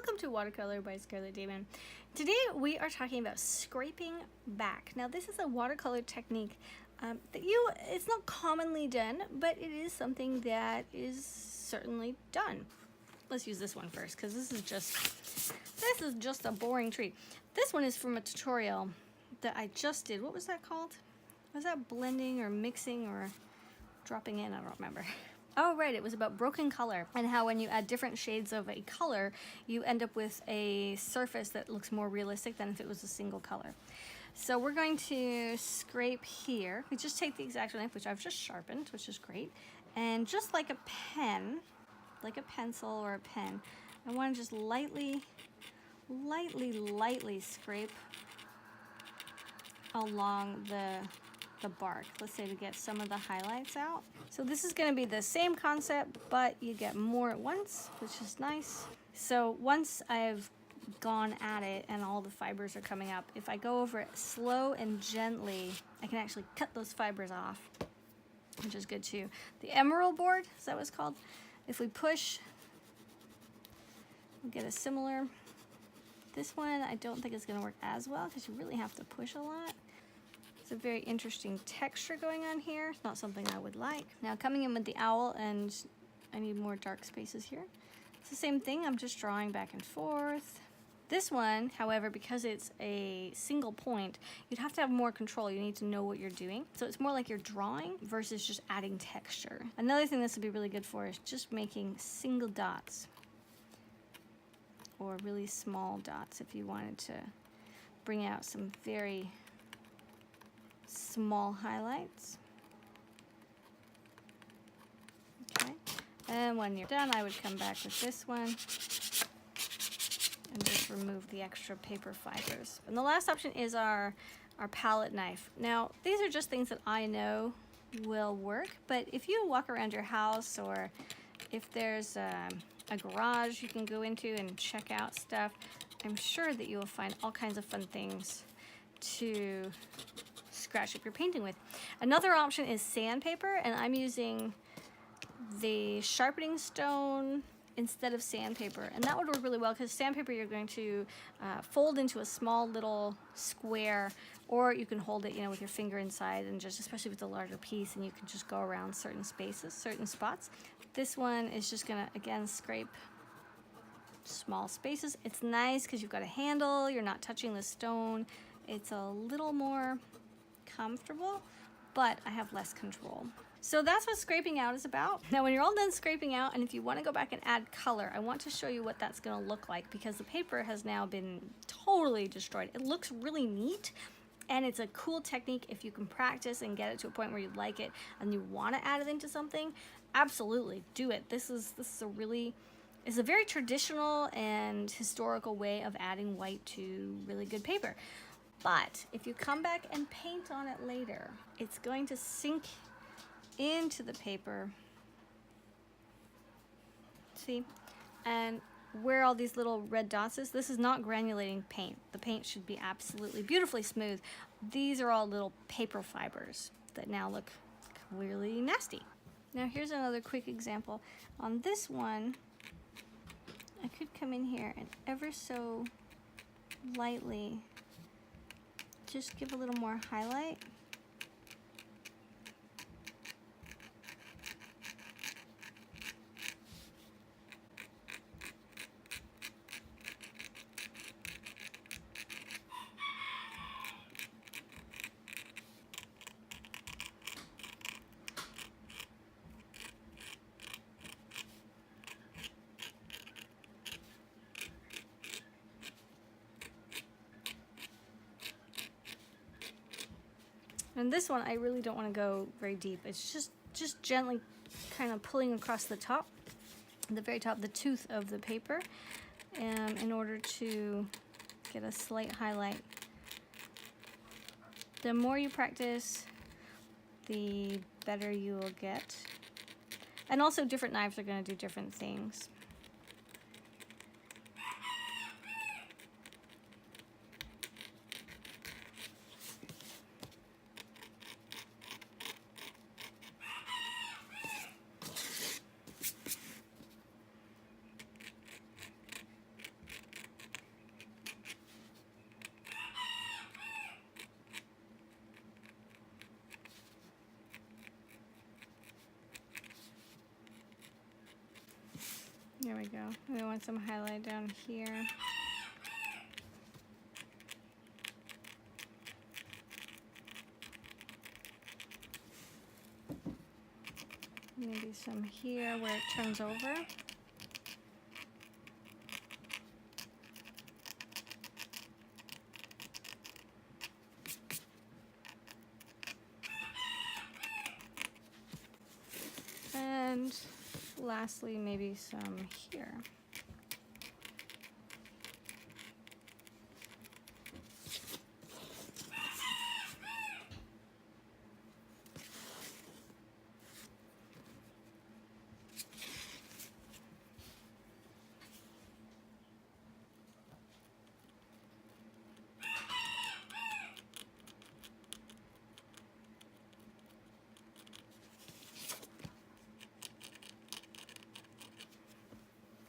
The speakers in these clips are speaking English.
Welcome to Watercolor by Scarlett Damen. Today we are talking about scraping back. Now this is a watercolor technique it's not commonly done, but it is something that is certainly done. Let's use this one first because this is just a boring treat. This one is from a tutorial that I just did. What was that called? Was that blending or mixing or dropping in? I don't remember. Oh, right, it was about broken color and how when you add different shades of a color, you end up with a surface that looks more realistic than if it was a single color. So we're going to scrape here. We just take the X-Acto knife, which I've just sharpened, which is great. And just like a pen, like a pencil or a pen, I want to just lightly scrape along the bark, let's say, to get some of the highlights out. So this is going to be the same concept, but you get more at once, which is nice. So once I've gone at it and all the fibers are coming up, if I go over it slow and gently, I can actually cut those fibers off, which is good too. The emerald board, is that what it's called? If we push, we'll get a similar. This one I don't think it's going to work as well because you really have to push a lot. It's a very interesting texture going on here. It's not something I would like. Now coming in with the owl, and I need more dark spaces here. It's the same thing, I'm just drawing back and forth. This one, however, because it's a single point, you'd have to have more control. You need to know what you're doing. So it's more like you're drawing versus just adding texture. Another thing this would be really good for is just making single dots or really small dots if you wanted to bring out some very small highlights. Okay, and when you're done, I would come back with this one and just remove the extra paper fibers. And the last option is our palette knife. Now, these are just things that I know will work, but if you walk around your house or if there's a garage you can go into and check out stuff, I'm sure that you will find all kinds of fun things to scratch up your painting with. Another option is sandpaper, and I'm using the sharpening stone instead of sandpaper, and that would work really well because sandpaper you're going to fold into a small little square, or you can hold it, with your finger inside, and just, especially with the larger piece, and you can just go around certain spaces, certain spots. This one is just gonna again scrape small spaces. It's nice because you've got a handle, you're not touching the stone. It's a little more comfortable, but I have less control. So that's what scraping out is about. Now when you're all done scraping out, and if you want to go back and add color, I want to show you what that's going to look like because the paper has now been totally destroyed. It looks really neat, and it's a cool technique if you can practice and get it to a point where you like it and you want to add it into something. Absolutely do it. This is a very traditional and historical way of adding white to really good paper. But if you come back and paint on it later, it's going to sink into the paper. See? And where all these little red dots is, this is not granulating paint. The paint should be absolutely beautifully smooth. These are all little paper fibers that now look clearly nasty. Now here's another quick example. On this one, I could come in here and ever so lightly just give a little more highlight. And this one, I really don't want to go very deep. It's just gently kind of pulling across the top, the very top, the tooth of the paper, in order to get a slight highlight. The more you practice, the better you will get. And also different knives are going to do different things. There we go. We want some highlight down here. Maybe some here where it turns over. And lastly, maybe some here.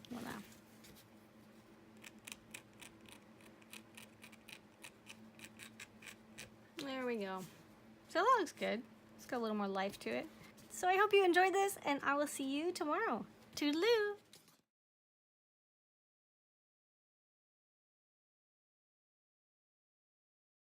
Voila. There we go. So that looks good. It's got a little more life to it. So I hope you enjoyed this, and I will see you tomorrow. Toodaloo!